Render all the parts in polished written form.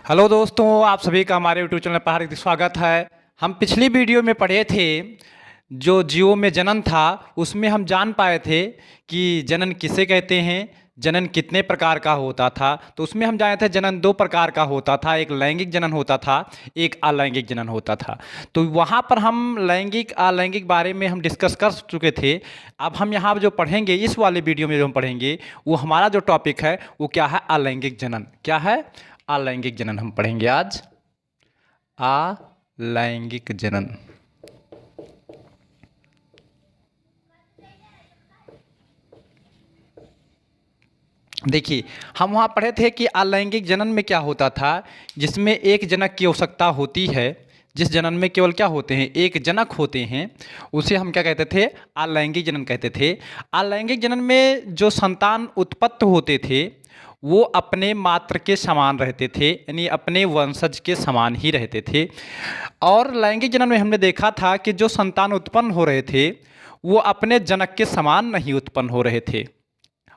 Hello दोस्तों, आप सभी का हमारे यूट्यूब चैनल पर हार्दिक स्वागत है। हम पिछली वीडियो में पढ़े थे जो जीवों में जनन था, उसमें हम जान पाए थे कि जनन किसे कहते हैं, जनन कितने प्रकार का होता था। तो उसमें हम जाने थे जनन दो प्रकार का होता था, एक लैंगिक जनन होता था, एक अलैंगिक जनन होता था। तो वहाँ पर हम लैंगिक अलैंगिक बारे में हम डिस्कस कर चुके थे। अब हम यहाँ जो पढ़ेंगे, इस वाले वीडियो में जो हम पढ़ेंगे, वो हमारा जो टॉपिक है वो क्या है, अलैंगिक जनन। क्या है? अलैंगिक जनन हम पढ़ेंगे आज। अलैंगिक जनन। देखिए, हम वहाँ पढ़े थे कि अलैंगिक जनन में क्या होता था, जिसमें एक जनक की आवश्यकता होती है। जिस जनन में केवल क्या होते हैं, एक जनक होते हैं, उसे हम क्या कहते थे, अलैंगिक जनन कहते थे। अलैंगिक जनन में जो संतान उत्पत्त होते थे वो अपने मात्र के समान रहते थे, यानी अपने वंशज के समान ही रहते थे। और लैंगिक जनन में हमने देखा था कि जो संतान उत्पन्न हो रहे थे वो अपने जनक के समान नहीं उत्पन्न हो रहे थे।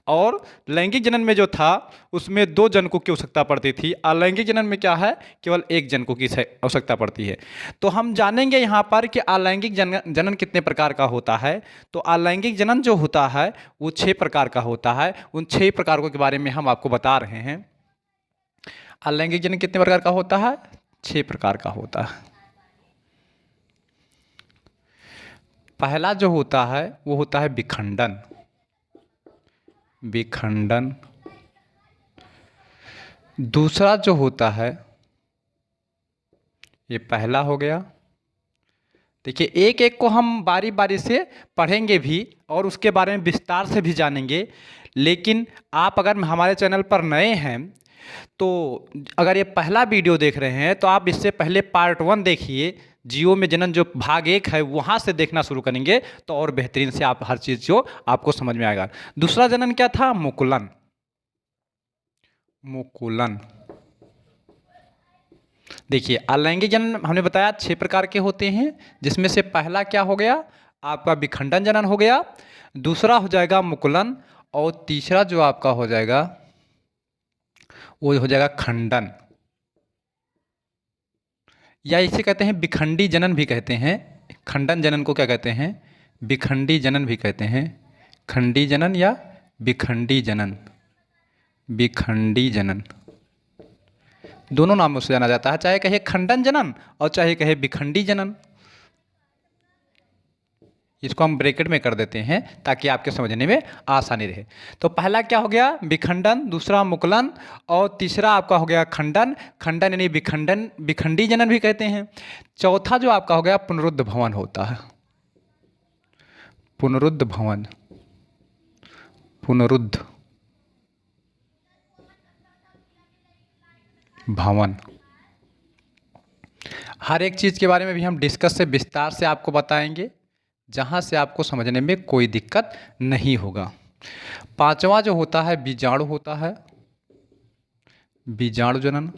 और लैंगिक जनन में जो था उसमें दो जनकों की आवश्यकता पड़ती थी। अलैंगिक जनन में क्या है, केवल एक जनकों की आवश्यकता पड़ती है। तो हम जानेंगे यहाँ पर कि अलैंगिक जनन कितने प्रकार का होता है। तो अलैंगिक जनन जो होता है वो 6 प्रकार का होता है। उन 6 प्रकारों के बारे में हम आपको बता रहे हैं। अलैंगिक जनन कितने प्रकार का होता है? 6 प्रकार का होता है। पहला जो होता है वो होता है विखंडन। विखंडन। दूसरा जो होता है, ये पहला हो गया। देखिए, एक एक को हम बारी बारी से पढ़ेंगे भी और उसके बारे में विस्तार से भी जानेंगे। लेकिन आप अगर हमारे चैनल पर नए हैं तो अगर ये पहला वीडियो देख रहे हैं तो आप इससे पहले पार्ट 1 देखिए। जियो में जनन जो भाग 1 है वहाँ से देखना शुरू करेंगे तो और बेहतरीन से आप हर चीज़ जो आपको समझ में आएगा। दूसरा जनन क्या था? मुकुलन। मुकुलन। देखिए, अलैंगिक जनन हमने बताया 6 प्रकार के होते हैं, जिसमें से पहला क्या हो गया, आपका विखंडन जनन हो गया। दूसरा हो जाएगा मुकुलन। और तीसरा जो आपका हो जाएगा वो हो जाएगा खंडन, या इसे कहते हैं विखंडी जनन भी कहते हैं। खंडन जनन को क्या कहते हैं? विखंडी जनन भी कहते हैं। खंडी जनन या विखंडी जनन। विखंडी जनन दोनों नामों से जाना जाता है, चाहे कहे खंडन जनन और चाहे कहे विखंडी जनन। इसको हम ब्रैकेट में कर देते हैं ताकि आपके समझने में आसानी रहे। तो पहला क्या हो गया? विखंडन। दूसरा मुकुलन। और तीसरा आपका हो गया खंडन। खंडन यानी विखंडन, विखंडी जनन भी कहते हैं। चौथा जो आपका हो गया पुनरुद्ध भवन होता है। पुनरुद्ध भवन। पुनरुद्ध भवन। हर एक चीज़ के बारे में भी हम डिस्कस से विस्तार से आपको बताएंगे, जहाँ से आपको समझने में कोई दिक्कत नहीं होगा। पांचवा जो होता है बीजाणु होता है। बीजाणु जनन।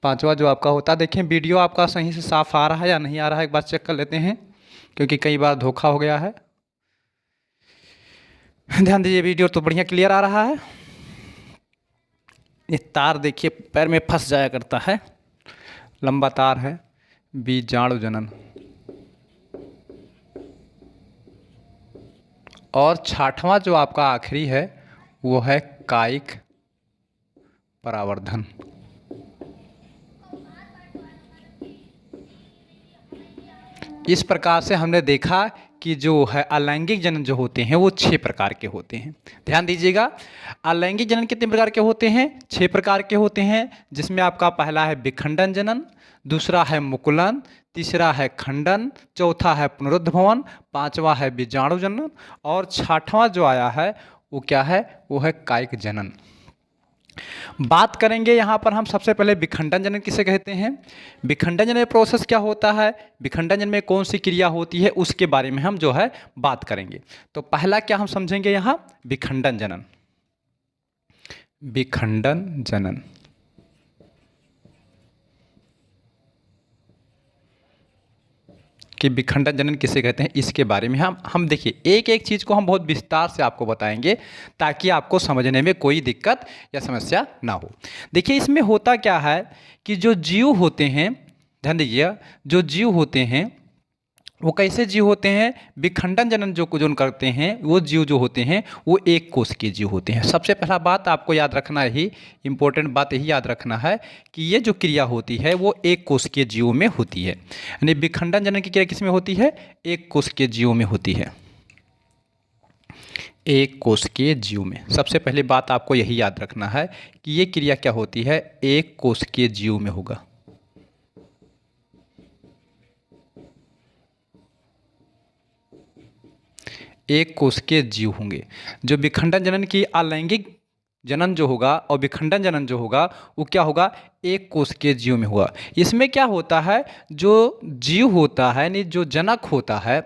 पांचवा जो आपका होता है, देखें वीडियो आपका सही से साफ आ रहा है या नहीं आ रहा है, एक बार चेक कर लेते हैं, क्योंकि कई बार धोखा हो गया है। ध्यान दीजिए, वीडियो तो बढ़िया क्लियर आ रहा है। ये तार देखिए पैर में फंस जाया करता है, लंबा तार है। बीजाणु जनन। और छठवां जो आपका आखिरी है वो है कायिक परावर्धन। इस प्रकार से हमने देखा कि जो है अलैंगिक जनन जो होते हैं वो 6 प्रकार के होते हैं। ध्यान दीजिएगा, अलैंगिक जनन कितने प्रकार के होते हैं? 6 प्रकार के होते हैं, जिसमें आपका पहला है विखंडन जनन, दूसरा है मुकुलन, तीसरा है खंडन, चौथा है पुनरुद्ध भवन, पांचवा है बीजाणु जनन, और छठवां जो आया है वो क्या है? वो है कायिक जनन। बात करेंगे यहाँ पर हम सबसे पहले विखंडन जनन किसे कहते हैं। विखंडन जनन प्रोसेस क्या होता है, विखंडन जनन में कौन सी क्रिया होती है, उसके बारे में हम जो है बात करेंगे। तो पहला क्या हम समझेंगे यहाँ, विखंडन जनन। विखंडन जनन। कि विखंडन जनन किसे कहते हैं, इसके बारे में हम देखिए एक एक चीज़ को हम बहुत विस्तार से आपको बताएंगे ताकि आपको समझने में कोई दिक्कत या समस्या ना हो। देखिए इसमें होता क्या है कि जो जीव होते हैं, ध्यान दीजिए, जो जीव होते हैं वो कैसे जीव होते हैं, विखंडन जनन जो करते हैं वो जीव जो होते हैं वो एक कोश के जीव होते हैं। सबसे पहला बात आपको याद रखना ही, इम्पोर्टेंट बात यही याद रखना है कि ये जो क्रिया होती है वो एक कोश के जीवों में होती है। यानी विखंडन जनन की क्रिया किस में होती है, एक कोश के जीवों में होती है, एक कोश के जीव में। सबसे पहली बात आपको यही याद रखना है कि ये क्रिया क्या होती है, एक कोश के जीव में होगा। एक कोश के जीव होंगे। जो विखंडन जनन की अलैंगिक जनन जो होगा और विखंडन जनन जो होगा वो क्या होगा, एक कोश के जीव में होगा। इसमें क्या होता है, जो जीव होता है यानी जो जनक होता है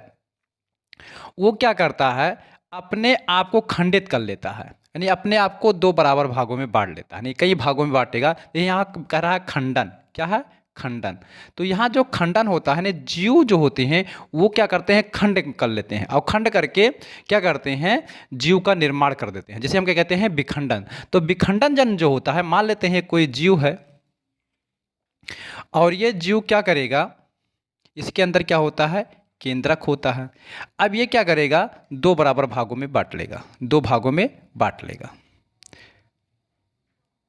वो क्या करता है, अपने आप को खंडित कर लेता है, यानी अपने आप को दो बराबर भागों में बांट लेता है, यानी कई भागों में बांटेगा। यहाँ कह रहा है खंडन, क्या है, खंडन। तो यहाँ जो खंडन होता है ना, जीव जो होते हैं वो क्या करते हैं, खंड कर लेते हैं, और खंड करके क्या करते हैं, जीव का निर्माण कर देते हैं, जिसे हम क्या कहते हैं, विखंडन। तो विखंडन जन जो होता है, मान लेते हैं कोई जीव है और ये जीव क्या करेगा, इसके अंदर क्या होता है, केंद्रक होता है। अब ये क्या करेगा, दो बराबर भागों में बांट लेगा, दो भागों में बांट लेगा,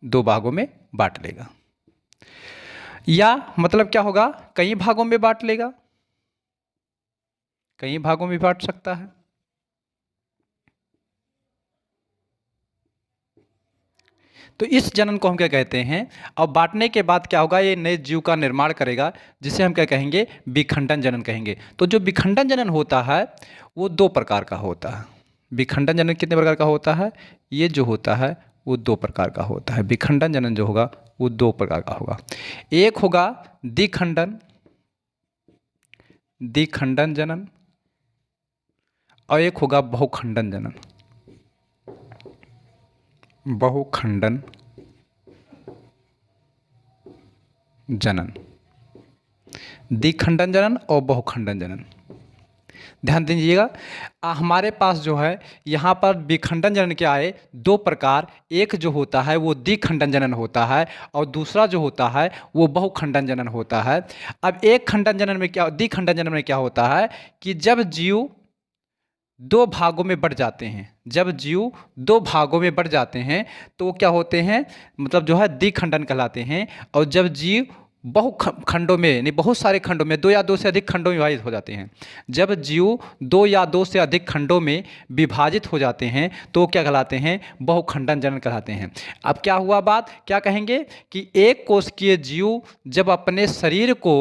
दो भागों में बांट लेगा, या मतलब क्या होगा, कई भागों में बांट लेगा, कई भागों में बांट सकता है। तो इस जनन को हम क्या कहते हैं, और बांटने के बाद क्या होगा, ये नए जीव का निर्माण करेगा, जिसे हम क्या कहेंगे, विखंडन जनन कहेंगे। तो जो विखंडन जनन होता है वो दो प्रकार का होता है। विखंडन जनन कितने प्रकार का होता है, ये जो होता है वो दो प्रकार का होता है। विखंडन जनन जो होगा वो दो प्रकार का होगा। एक होगा द्विखंडन, द्विखंडन जनन, और एक होगा बहुखंडन जनन, बहुखंडन जनन। द्विखंडन जनन और बहुखंडन जनन, ध्यान दीजिएगा। हमारे पास जो है यहाँ पर विखंडन जनन के आए दो प्रकार, एक जो होता है वो द्विखंडन जनन होता है और दूसरा जो होता है वो बहुखंडन जनन होता है। अब एक खंडन जनन में क्या, द्विखंडन जनन में क्या होता है कि जब जीव दो भागों में बढ़ जाते हैं, जब जीव दो भागों में बढ़ जाते हैं तो वो क्या होते हैं, मतलब जो है द्विखंडन कहलाते हैं। और जब जीव बहु खंडों में, नहीं बहुत सारे खंडों में, दो या दो से अधिक खंडों में विभाजित हो जाते हैं, जब जीव दो या दो से अधिक खंडों में विभाजित हो जाते हैं तो वो क्या कहलाते हैं, बहुखंडन जनन कहलाते हैं। अब क्या हुआ बात, क्या कहेंगे कि एक कोशिकीय जीव जब अपने शरीर को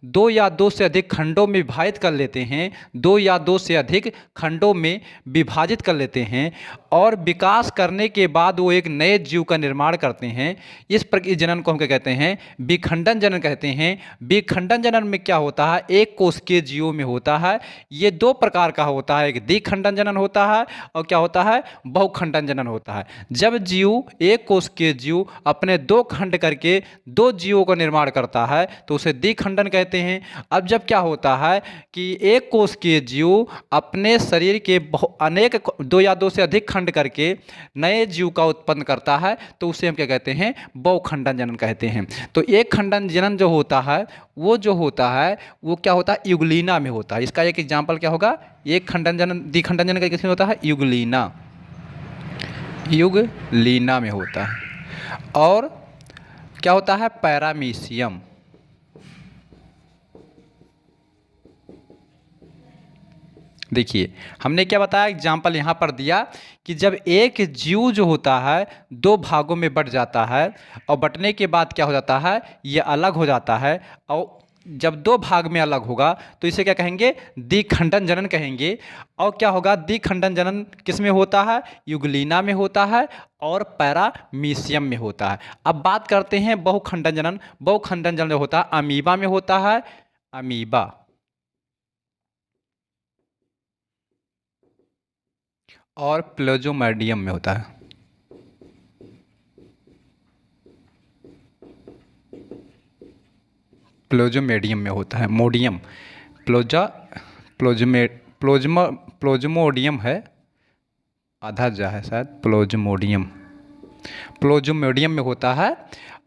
दो या दो से अधिक खंडों में विभाजित कर लेते हैं, दो या दो से अधिक खंडों में विभाजित कर लेते हैं और विकास करने के बाद वो एक नए जीव का निर्माण करते हैं, इस प्रकार जनन को हम क्या कहते हैं, विखंडन जनन कहते हैं। विखंडन जनन में क्या होता है, एक कोशिकीय जीवों में होता है। ये दो प्रकार का होता है, एक द्विखंडन जनन होता है और क्या होता है, बहुखंडन जनन होता है। जब जीव, एक कोशिकीय जीव अपने दो खंड करके दो जीवों का निर्माण करता है तो उसे द्विखंडन कहते हैं। अब जब क्या होता है कि एक कोशिकीय जीव अपने शरीर के अनेक दो या दो से अधिक खंड करके नए जीव का उत्पन्न करता है तो उसे हम क्या कहते हैं, बहुखंडन जनन कहते हैं। तो एक खंडन जनन जो होता है वो जो होता है वो क्या होता है, युगलीना में होता है। इसका एक एग्जांपल क्या होगा, एक खंडन जनन, द्विखंडन जनन का किसमें होता है, युगलीना, युगलीना में होता है। और क्या होता है, पैरामीशियम। देखिए हमने क्या बताया, एग्जाम्पल यहाँ पर दिया कि जब एक जीव जो होता है दो भागों में बट जाता है और बटने के बाद क्या हो जाता है, ये अलग हो जाता है, और जब दो भाग में अलग होगा तो इसे क्या कहेंगे, द्विखंडन जनन कहेंगे। और क्या होगा, द्विखंडन जनन किस में होता है, युगलीना में होता है और पैरामीशियम में होता है। अब बात करते हैं बहुखंडन जनन। बहुखंडन जनन जो होता है अमीबा में होता है, अमीबा, और प्लाज्मोडियम में होता है। प्लाज्मोडियम में होता है, मोडियम, प्लोजा प्लोजमे प्लोजमा प्लोजमोडियम है, आधा जा है शायद, प्लोजमोडियम प्लोजमोडियम में होता है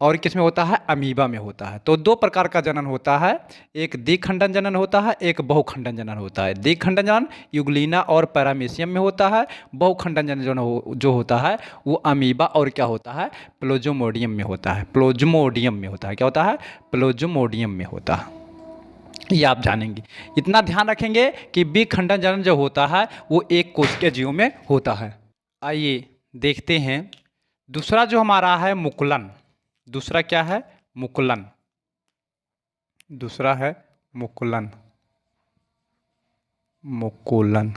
और किस में होता है, अमीबा में होता है। तो दो प्रकार का जनन होता है, एक द्विखंडन जनन होता है, एक बहुखंडन जनन होता है। द्विखंडन जनन यूग्लिना और पैरामीशियम में होता है, बहुखंडन जनन जो होता है वो अमीबा और क्या होता है, प्लोजमोडियम में होता है। प्लोजमोडियम में होता है, क्या होता है, प्लोजमोडियम में होता है। ये आप जानेंगे, इतना ध्यान रखेंगे कि विखंडन जनन जो होता है वो एक कोशिकीय जीवों में होता है। आइए देखते हैं दूसरा जो हमारा है मुकुलन। दूसरा क्या है, मुकुलन। दूसरा है मुकुलन, मुकुलन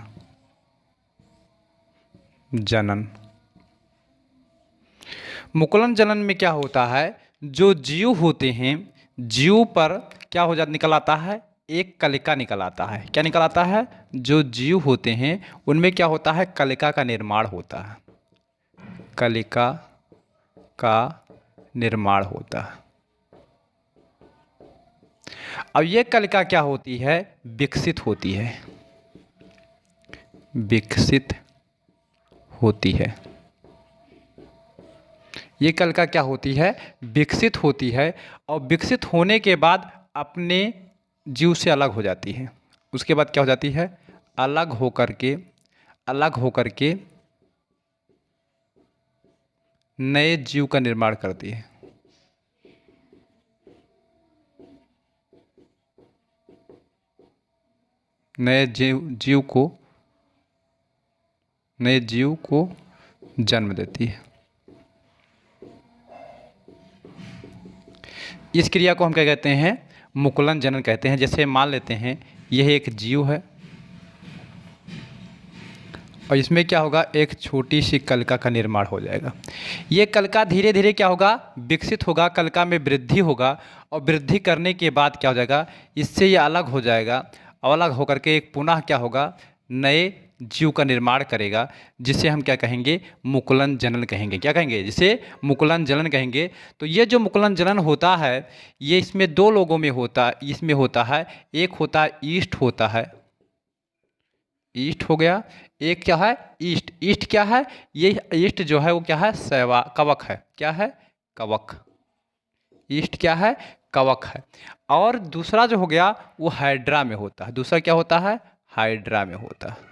जनन। मुकुलन जनन में क्या होता है, जो जीव होते हैं, जीव पर क्या हो जाता, निकल आता है एक कलिका निकल आता है। क्या निकल आता है, जो जीव होते हैं उनमें क्या होता है, कलिका का निर्माण होता है। कलिका का निर्माण होता है। अब ये कलिका क्या होती है, विकसित होती है, विकसित होती है। ये कलिका क्या होती है, विकसित होती है और विकसित होने के बाद अपने जीव से अलग हो जाती है। उसके बाद क्या हो जाती है, अलग होकर के नए जीव का निर्माण करती है। नए जीव को जन्म देती है। इस क्रिया को हम क्या कहते हैं, मुकुलन जनन कहते हैं। जैसे मान लेते हैं यह एक जीव है और इसमें क्या होगा, एक छोटी सी कलिका का निर्माण हो जाएगा। ये कलिका धीरे धीरे क्या होगा, विकसित होगा, कलिका में वृद्धि होगा और वृद्धि करने के बाद क्या हो जाएगा, इससे ये अलग हो जाएगा और अलग होकर के एक पुनः क्या होगा, नए जीव का निर्माण करेगा, जिसे हम क्या कहेंगे, मुकुलन जनन कहेंगे। क्या कहेंगे, जिसे मुकुलन जनन कहेंगे। तो ये जो मुकुलन जनन होता है ये इसमें दो लोगों में होता है। इसमें होता है, एक होता है ईस्ट होता है, ईस्ट हो गया, एक क्या है, ईस्ट। ईस्ट क्या है, ये ईस्ट जो है वो क्या है, कवक है। क्या है, कवक। ईस्ट क्या है, कवक है। और दूसरा जो हो गया वो हाइड्रा में होता है। दूसरा क्या होता है, हाइड्रा में होता है।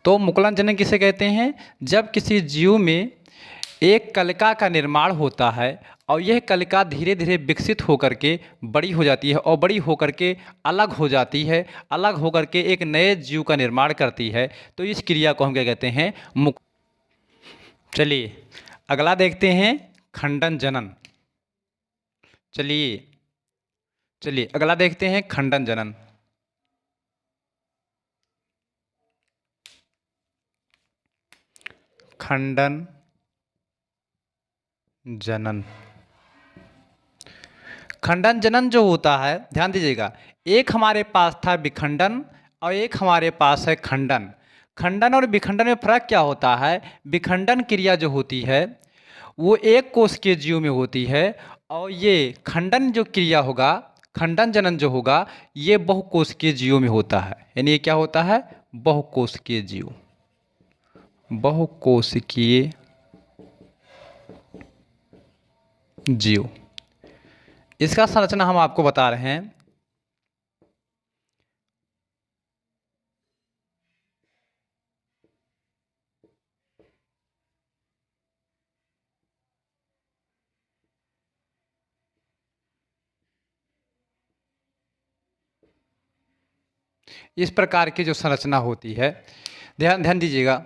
तो मुकुलन जनन किसे कहते हैं, जब किसी जीव में एक कलिका का निर्माण होता है और यह कलिका धीरे धीरे विकसित होकर के बड़ी हो जाती है और बड़ी होकर के अलग हो जाती है, अलग होकर के एक नए जीव का निर्माण करती है। तो इस क्रिया को हम क्या कहते हैं, चलिए अगला देखते हैं, खंडन जनन। चलिए अगला देखते हैं, खंडन जनन। खंडन जनन। खंडन जनन जो होता है, ध्यान दीजिएगा, एक हमारे पास था विखंडन और एक हमारे पास है खंडन। खंडन और विखंडन में फर्क क्या होता है, विखंडन क्रिया जो होती है वो एक कोश के जीव में होती है और ये खंडन जो क्रिया होगा, खंडन जनन जो होगा, ये बहुकोशिकीय जीवों में होता है। यानी ये क्या होता है, बहुकोशिकीय जीव, बहुकोशिकीय जीव। इसका संरचना हम आपको बता रहे हैं। इस प्रकार की जो संरचना होती है, ध्यान दीजिएगा,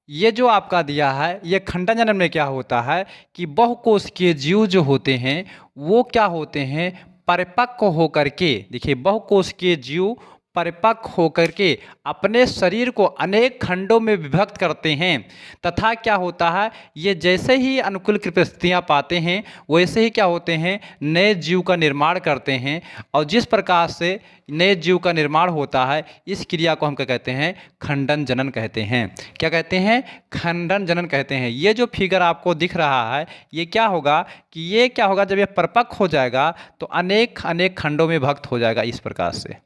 ये जो आपका दिया है, ये खंडन जनन में क्या होता है कि बहुकोशिकीय जीव जो होते हैं वो क्या होते हैं, परिपक्व होकर के, देखिए बहुकोशिकीय जीव परिपक्व होकर के अपने शरीर को अनेक खंडों में विभक्त करते हैं तथा क्या होता है, ये जैसे ही अनुकूल परिस्थितियाँ पाते हैं वैसे ही क्या होते हैं, नए जीव का निर्माण करते हैं। और जिस प्रकार से नए जीव का निर्माण होता है इस क्रिया को हम क्या कहते हैं, खंडन जनन कहते हैं। क्या कहते हैं, खंडन जनन कहते हैं। ये जो फिगर आपको दिख रहा है ये क्या होगा कि ये क्या होगा, जब ये परिपक्व हो जाएगा तो अनेक अनेक खंडों में विभक्त हो जाएगा इस प्रकार से।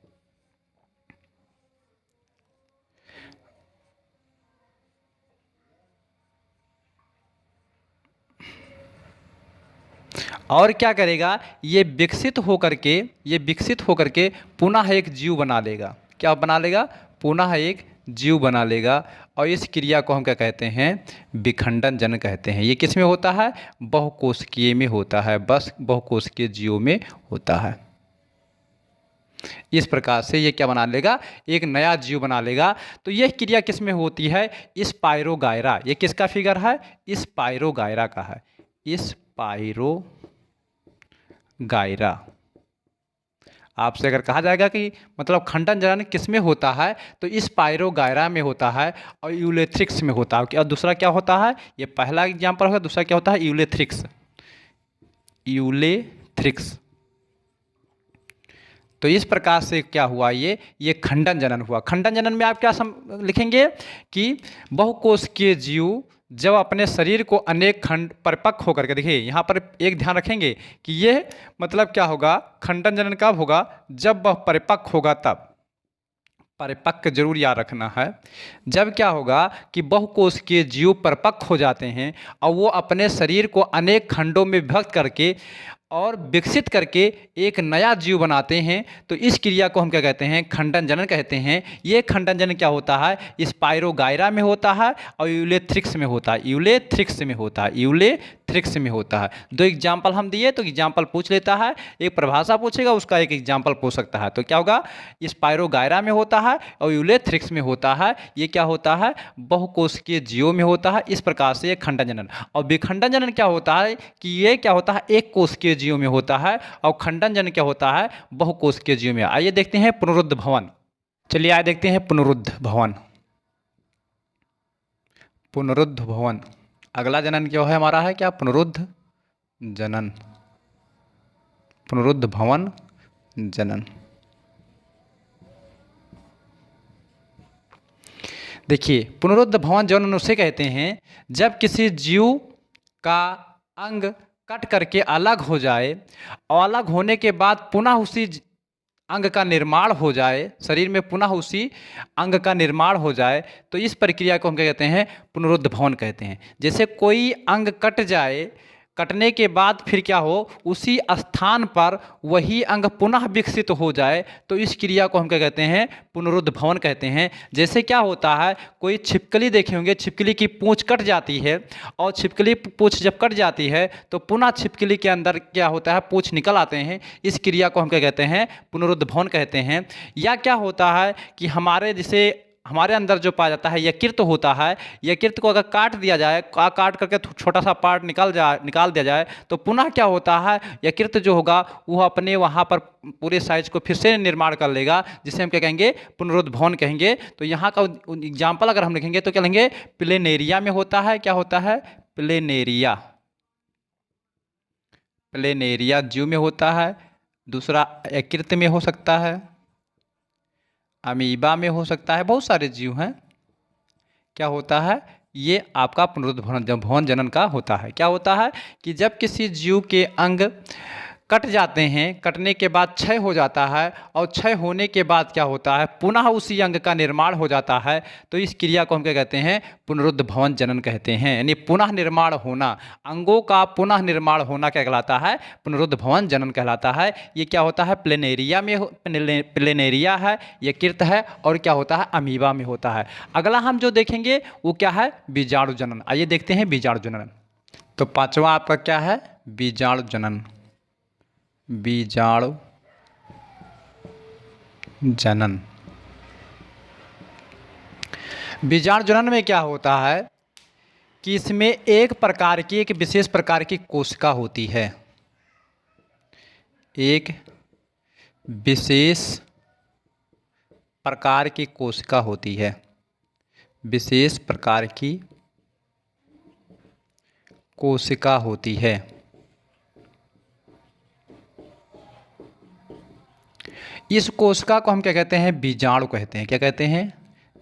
और क्या करेगा, ये विकसित होकर के पुनः एक जीव बना लेगा। क्या बना लेगा, पुनः एक जीव बना लेगा। और इस क्रिया को हम क्या कहते हैं, विखंडन जनन कहते हैं। ये किस में होता है, बहुकोशिकीय में होता है, बस बहुकोशिकीय जीवों में होता है। इस प्रकार से ये क्या बना लेगा, एक नया जीव बना लेगा। तो यह क्रिया किस में होती है, स्पाइरोगायरा। ये किसका फिगर है, स्पाइरोगायरा का है। स्पाइरोगायरा। आपसे अगर कहा जाएगा कि मतलब खंडन जनन किस में होता है तो स्पाइरोगायरा में होता है और यूलेथ्रिक्स में होता है। और दूसरा क्या होता है, ये पहला एग्जाम्पल होगा, दूसरा क्या होता है, यूलेथ्रिक्स। तो इस प्रकार से क्या हुआ, ये खंडन जनन हुआ। खंडन जनन में आप क्या लिखेंगे कि बहुकोशिकीय जीव जब अपने शरीर को अनेक खंड परिपक्व होकर के, देखिए यहाँ पर एक ध्यान रखेंगे कि ये मतलब क्या होगा, खंडन जनन कब होगा, जब वह परिपक्व होगा तब। परिपक्व जरूर याद रखना है। जब क्या होगा कि बहुकोशिकीय जीव परिपक्व हो जाते हैं और वो अपने शरीर को अनेक खंडों में विभक्त करके और विकसित करके एक नया जीव बनाते हैं तो इस क्रिया को हम क्या कहते हैं, खंडन जनन कहते हैं। ये खंडन जनन क्या होता है, स्पाइरोगायरा में होता है और यूलेथ्रिक्स में होता है। यूलेथ्रिक्स में होता है। दो एग्जाम्पल हम दिए तो एग्जाम्पल पूछ लेता है, एक परिभाषा पूछेगा उसका एक एग्जाम्पल पूछ सकता है। तो क्या होगा, स्पाइरोगायरा में होता है और यूलेथ्रिक्स में होता है। ये क्या होता है, बहुकोशिकीय जीवों में होता है। इस प्रकार से ये खंडन जनन। और विखंडन जनन क्या होता है कि ये क्या होता है, एक कोशिकीय जीवों में होता है और खंडन जनन क्या होता है, बहुकोशिकीय जीवों में। आइए देखते हैं पुनरुद्ध भवन। चलिए आइए देखते हैं पुनरुद्ध भवन। पुनरुद्ध भवन अगला जनन क्या है हमारा, है क्या, पुनरुद्ध जनन। पुनरुद्ध भवन जनन। देखिए पुनरुद्ध भवन जनन उसे कहते हैं जब किसी जीव का अंग कट करके अलग हो जाए और अलग होने के बाद पुनः उसी अंग का निर्माण हो जाए, शरीर में पुनः उसी अंग का निर्माण हो जाए, तो इस प्रक्रिया को हम क्या कहते हैं, पुनरुद्ध भवन कहते हैं। जैसे कोई अंग कट जाए, कटने के बाद फिर क्या हो, उसी स्थान पर वही अंग पुनः विकसित हो जाए, तो इस क्रिया को हम क्या कहते हैं, पुनरुद्ध भवन कहते हैं। जैसे क्या होता है, कोई छिपकली देखे होंगे, छिपकली की पूंछ कट जाती है और छिपकली पूंछ जब कट जाती है तो पुनः छिपकली के अंदर क्या होता है, पूंछ निकल आते हैं। इस क्रिया को हम क्या कहते हैं, पुनरुद्ध भवन कहते हैं। या क्या होता है कि हमारे अंदर जो पाया जाता है यकृत होता है, यकृत को अगर काट दिया जाए, काट करके छोटा सा पार्ट निकाल दिया जाए तो पुनः क्या होता है, यकृत जो होगा वह अपने वहाँ पर पूरे साइज को फिर से निर्माण कर लेगा, जिसे हम क्या कहेंगे, पुनरुद्ध भवन कहेंगे। तो यहाँ का एग्जाम्पल अगर हम लिखेंगे तो क्या लेंगे, प्लेनेरिया में होता है। क्या होता है, प्लेनेरिया जीव में होता है। दूसरा यकृत में हो सकता है, अमीबा में हो सकता है, बहुत सारे जीव हैं। क्या होता है, ये आपका पुनरुद्ध भवन जनन का होता है। क्या होता है कि जब किसी जीव के अंग कट जाते हैं, कटने के बाद क्षय हो जाता है और क्षय होने के बाद क्या होता है, पुनः उसी अंग का निर्माण हो जाता है, तो इस क्रिया को हम क्या कहते हैं, पुनरुद्ध भवन जनन कहते हैं। यानी पुनः निर्माण होना, अंगों का पुनः निर्माण होना क्या कहलाता है, पुनरुद्ध भवन जनन कहलाता है। ये क्या होता है, प्लेनेरिया है, यकृत है और क्या होता है, अमीबा में होता है। अगला हम जो देखेंगे वो क्या है, बीजाणु जनन। आइए देखते हैं बीजाणु जनन। तो पांचवा आपका क्या है, बीजाणु जनन। बीजाणु जनन। बीजाणु जनन में क्या होता है कि इसमें एक विशेष प्रकार की कोशिका होती है। एक विशेष प्रकार की कोशिका होती है, विशेष प्रकार की कोशिका होती है। इस कोशिका को हम क्या कहते हैं? बीजाणु कहते हैं। क्या कहते हैं?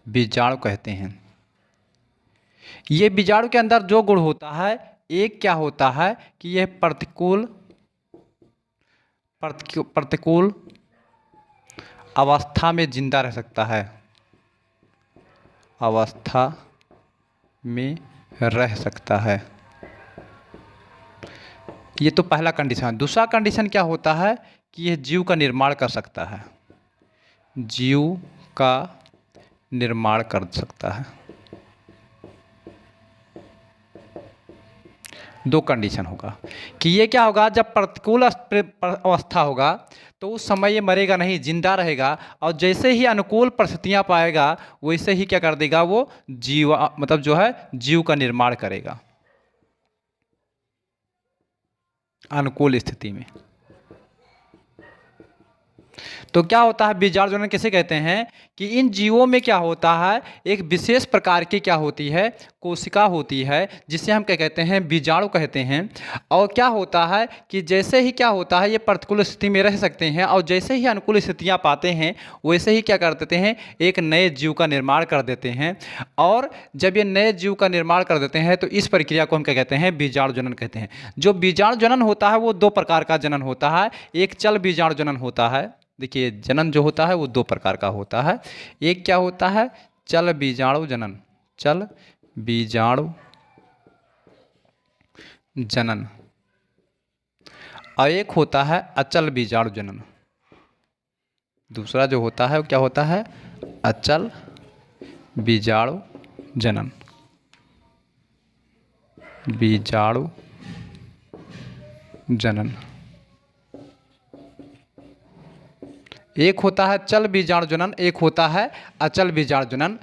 बीजाणु कहते हैं। ये बीजाणु के अंदर जो गुण होता है, एक क्या होता है कि यह प्रतिकूल अवस्था में जिंदा रह सकता है, अवस्था में रह सकता है। ये तो पहला कंडीशन है। दूसरा कंडीशन क्या होता है कि यह जीव का निर्माण कर सकता है, जीव का निर्माण कर सकता है। दो कंडीशन होगा कि ये क्या होगा, जब प्रतिकूल अवस्था होगा तो उस समय ये मरेगा नहीं, जिंदा रहेगा, और जैसे ही अनुकूल परिस्थितियां पाएगा वैसे ही क्या कर देगा, वो जीव मतलब जो है जीव का निर्माण करेगा अनुकूल स्थिति में। तो क्या होता है, बीजाणु जनन किसे कहते हैं कि इन जीवों में क्या होता है, एक विशेष प्रकार की क्या होती है, कोशिका होती है, जिसे हम क्या कहते हैं, बीजाणु कहते हैं। और क्या होता है कि जैसे ही क्या होता है, ये प्रतिकूल स्थिति में रह सकते हैं, और जैसे ही अनुकूल स्थितियां पाते हैं वैसे ही क्या कर देते हैं, एक नए जीव का निर्माण कर देते हैं। और जब ये नए जीव का निर्माण कर देते हैं तो इस प्रक्रिया को हम क्या कहते हैं, बीजाणु जनन कहते हैं। जो बीजाणु जनन होता है वो दो प्रकार का जनन होता है। एक चल बीजाणु जनन होता है। देखिए, जनन जो होता है वो दो प्रकार का होता है। एक क्या होता है, चल बीजाणु जनन, चल बीजाणु जनन, और एक होता है अचल बीजाणु जनन। दूसरा जो होता है वो क्या होता है, अचल बीजाणु जनन, बीजाणु जनन। एक होता है चल बीजाणु जनन, एक होता है अचल बीजाणु जनन।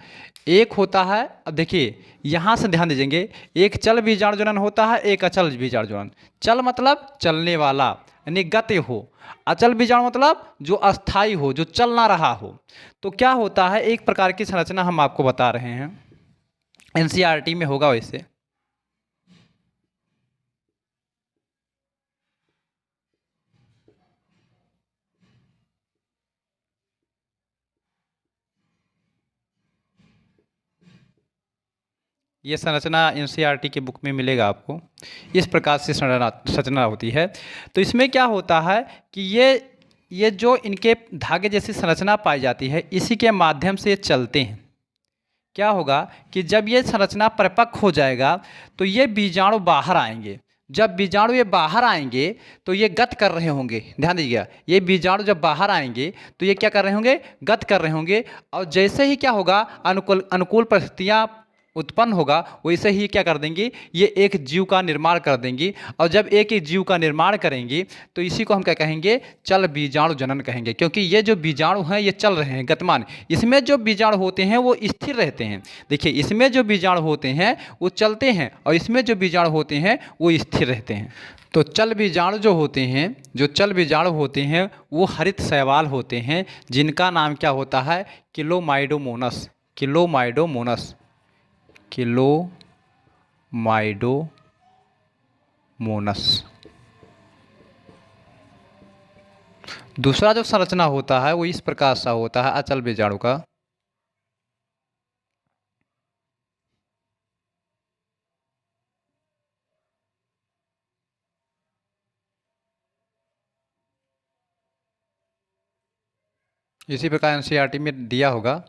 एक होता है, अब देखिए यहाँ से ध्यान दीजिएंगे, एक चल बीजाणु जनन होता है, एक अचल बीजाणु जनन। चल मतलब चलने वाला, यानी गति हो। अचल बीजाणु मतलब जो अस्थाई हो, जो चल ना रहा हो। तो क्या होता है, एक प्रकार की संरचना हम आपको बता रहे हैं, एनसीईआरटी में होगा वैसे। ये संरचना एनसीईआरटी की बुक में मिलेगा आपको। इस प्रकार से संरचना होती है। तो इसमें क्या होता है कि ये जो इनके धागे जैसी संरचना पाई जाती है, इसी के माध्यम से चलते हैं। क्या होगा कि जब ये संरचना परिपक्व हो जाएगा तो ये बीजाणु बाहर आएंगे। जब बीजाणु ये बाहर आएंगे तो ये गत कर रहे होंगे, ध्यान दीजिएगा, ये बीजाणु जब बाहर आएंगे तो ये क्या कर रहे होंगे, गत कर रहे होंगे। और जैसे ही क्या होगा, अनुकूल परिस्थितियाँ उत्पन्न होगा, वैसे ही क्या कर देंगी, ये एक जीव का निर्माण कर देंगी। और जब एक ही जीव का निर्माण करेंगी तो इसी को हम क्या कहेंगे, चल बीजाणु जनन कहेंगे। क्योंकि ये जो बीजाणु हैं ये चल रहे हैं, गतिमान। इसमें जो बीजाणु होते हैं वो स्थिर रहते हैं। देखिए, इसमें जो बीजाणु होते हैं वो चलते हैं, और इसमें जो बीजाणु होते हैं वो स्थिर रहते हैं। तो चल बीजाणु जो होते हैं, जो चल बीजाणु होते हैं वो हरित शैवाल होते हैं, जिनका नाम क्या होता है, क्लोमाइडोमोनस, क्लोमाइडोमोनस, क्लोमाइडोमोनस। दूसरा जो संरचना होता है वो इस प्रकार सा होता है अचल बीजाणु का। इसी प्रकार एनसीईआरटी में दिया होगा।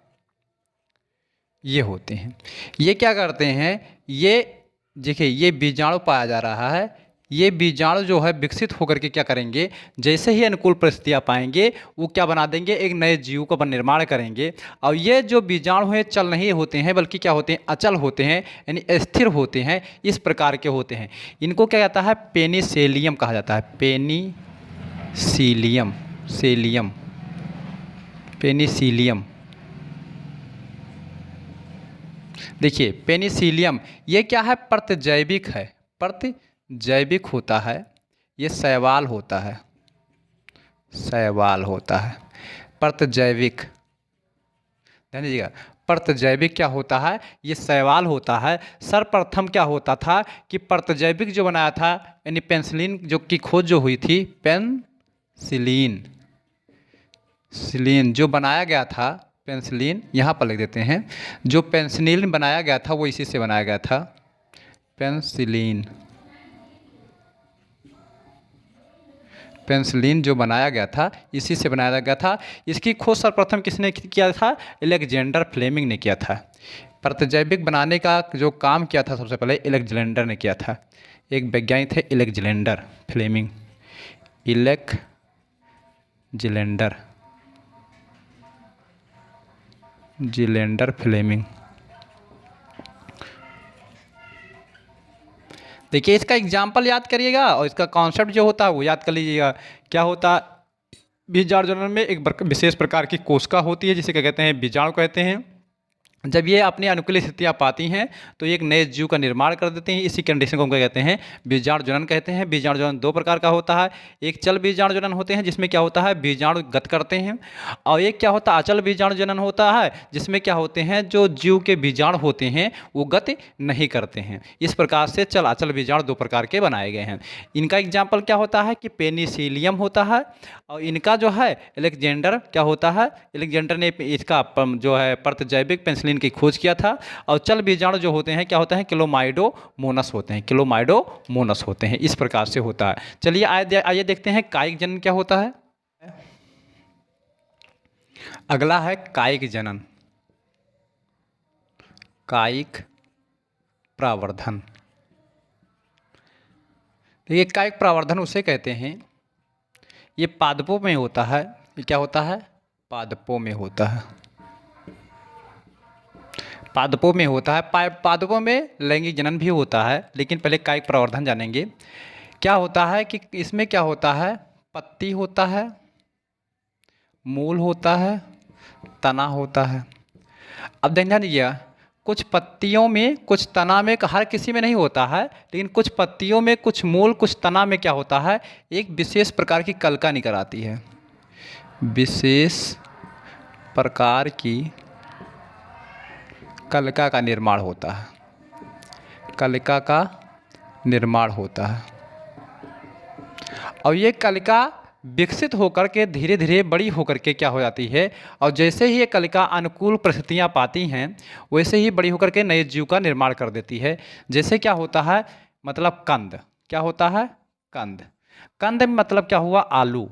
ये होते हैं, ये क्या करते हैं, ये देखिए ये बीजाणु पाया जा रहा है। ये बीजाणु जो है विकसित होकर के क्या करेंगे, जैसे ही अनुकूल परिस्थितियाँ पाएंगे वो क्या बना देंगे, एक नए जीव का निर्माण करेंगे। और ये जो बीजाणु हैं चल नहीं होते हैं, बल्कि क्या होते हैं, अचल होते हैं, यानी स्थिर होते हैं, इस प्रकार के होते हैं। इनको क्या कहता है, पेनिसिलियम कहा जाता है, पेनिसिलियम, पेनिसिलियम। देखिए, पेनिसिलियम ये क्या है, प्रतिजैविक है, प्रतिजैविक होता है। ये शैवाल होता है, शैवाल होता है, प्रतिजैविक। ध्यान दीजिएगा, प्रतिजैविक क्या होता है, ये सवाल होता है। सर्वप्रथम क्या होता था कि प्रतिजैविक जो बनाया था, यानी पेनिसिलिन जो की खोज जो हुई थी, पेनिसिलिन जो बनाया गया था, पेनिसिलिन यहाँ पर लिख देते हैं, जो पेनिसिलिन बनाया गया था वो इसी से बनाया गया था, पेनिसिलिन जो बनाया गया था इसी से बनाया गया था। इसकी खोज सर्वप्रथम किसने किया था, अलेक्जेंडर फ्लेमिंग ने किया था। प्रतिजैविक बनाने का जो काम किया था सबसे पहले अलेक्जेंडर ने किया था। एक वैज्ञानिक थे अलेक्जेंडर फ्लेमिंग, अलेक्जेंडर फ्लेमिंग। देखिए इसका एग्जाम्पल याद करिएगा और इसका कॉन्सेप्ट जो होता है वो याद कर लीजिएगा। क्या होता है, बीजाणुजनन में एक विशेष प्रकार की कोशिका होती है जिसे क्या कहते हैं, बीजाणु कहते हैं। जब ये अपनी अनुकूल स्थितियाँ पाती हैं तो एक नए जीव का निर्माण कर देते हैं। इसी कंडीशन को हम क्या कहते हैं, बीजाणुजनन कहते हैं। बीजाणुजनन दो प्रकार का होता है, एक चल बीजाणुजनन होते हैं जिसमें क्या होता है, बीजाणु गत करते हैं, और एक क्या होता है, अचल बीजाणुजनन होता है जिसमें क्या होते हैं, जो जीव के बीजाणु होते हैं वो गति नहीं करते हैं। इस प्रकार से चल अचल बीजाणु दो प्रकार के बनाए गए हैं। इनका एग्जाम्पल क्या होता है कि पेनिसिलियम होता है, और इनका जो है अलेक्जेंडर क्या होता है, अलेक्जेंडर ने इसका जो है प्रतिजैविक पेनिसिलिन की खोज किया था। और चल बीजाणु जो होते हैं क्या होते हैं, क्लोमाइडोमोनस होते हैं, क्लोमाइडोमोनस होते हैं। इस प्रकार से होता है। चलिए आइए देखते हैं कायिक जनन क्या होता है। अगला है कायिक जनन, कायिक प्रावर्धन। ये कायिक प्रावर्धन उसे कहते हैं, ये पादपों में होता है। ये क्या होता है, पादपों में होता है, पादपों में होता है। पादपों में लैंगिक जनन भी होता है, लेकिन पहले कायिक प्रवर्धन जानेंगे। क्या होता है कि इसमें क्या होता है, पत्ती होता है, मूल होता है, तना होता है। अब ध्यान दीजिएगा, कुछ पत्तियों में कुछ तना में, हर किसी में नहीं होता है, लेकिन कुछ पत्तियों में, कुछ मूल, कुछ तना में क्या होता है, एक विशेष प्रकार की कलिका निकल आती है। विशेष प्रकार की कलिका का निर्माण होता है, कलिका का निर्माण होता है। और ये कलिका विकसित होकर के धीरे धीरे बड़ी होकर के क्या हो जाती है, और जैसे ही ये कलिका अनुकूल परिस्थितियाँ पाती हैं वैसे ही बड़ी होकर के नए जीव का निर्माण कर देती है। जैसे क्या होता है, मतलब कंद, क्या होता है, कंद। कंद में मतलब क्या हुआ, आलू।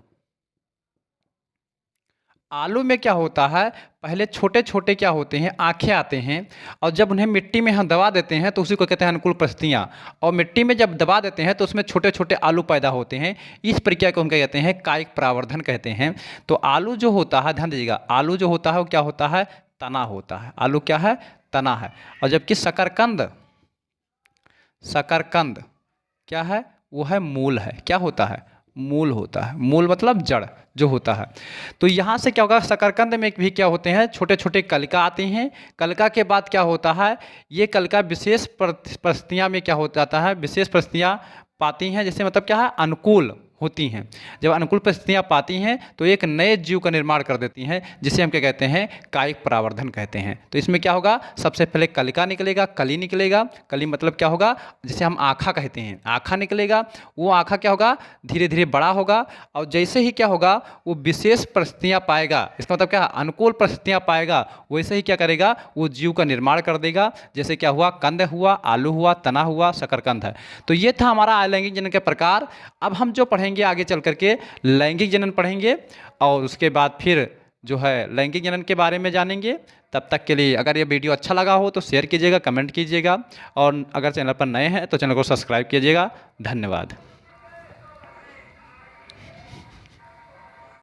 आलू में क्या होता है, पहले छोटे छोटे क्या होते हैं, आँखें आते हैं, और जब उन्हें मिट्टी में हम दबा देते हैं तो उसी को कहते हैं अनुकूल परिस्थितियाँ। और मिट्टी में जब दबा देते हैं तो उसमें छोटे छोटे आलू पैदा होते हैं। इस प्रक्रिया को हम क्या कहते हैं, कायिक प्रावर्धन कहते हैं। तो आलू जो होता है, ध्यान दीजिएगा, आलू जो होता है वो क्या होता है, तना होता है। आलू क्या है, तना है। और जबकि शकरकंद, शकरकंद क्या है, वो है मूल है। क्या होता है, मूल होता है। मूल मतलब जड़ जो होता है। तो यहाँ से क्या होगा, शकरकंद में भी क्या होते हैं, छोटे छोटे कलिका आते हैं। कलिका के बाद क्या होता है, ये कलिका विशेष परिस्थितियाँ में क्या हो जाता है, विशेष परिस्थितियाँ पाती हैं। जैसे मतलब क्या है, अनुकूल होती हैं। जब अनुकूल परिस्थितियाँ पाती हैं तो एक नए जीव का निर्माण कर देती हैं, जिसे हम क्या कहते हैं, कायिक प्रावर्धन कहते हैं। तो इसमें क्या होगा, सबसे पहले कलिका निकलेगा, कली निकलेगा। कली मतलब क्या होगा, जिसे हम आँखा कहते हैं, आँखा निकलेगा। वो आँखा क्या होगा, धीरे धीरे बड़ा होगा, और जैसे ही क्या होगा, वो विशेष परिस्थितियाँ पाएगा। इसका मतलब क्या है, अनुकूल परिस्थितियाँ पाएगा, वैसे ही क्या करेगा, वो जीव का निर्माण कर देगा। जैसे क्या हुआ, कंद हुआ, आलू हुआ, तना हुआ, शकरकंद है। तो ये था हमारा अलैंगिक जनन के प्रकार। अब हम जो पढ़ेंगे आगे चल करके लैंगिक जनन पढ़ेंगे, और उसके बाद फिर जो है लैंगिक जनन के बारे में जानेंगे। तब तक के लिए अगर ये वीडियो अच्छा लगा हो तो शेयर कीजिएगा, कमेंट कीजिएगा, और अगर चैनल पर नए हैं तो चैनल को सब्सक्राइब कीजिएगा। धन्यवाद।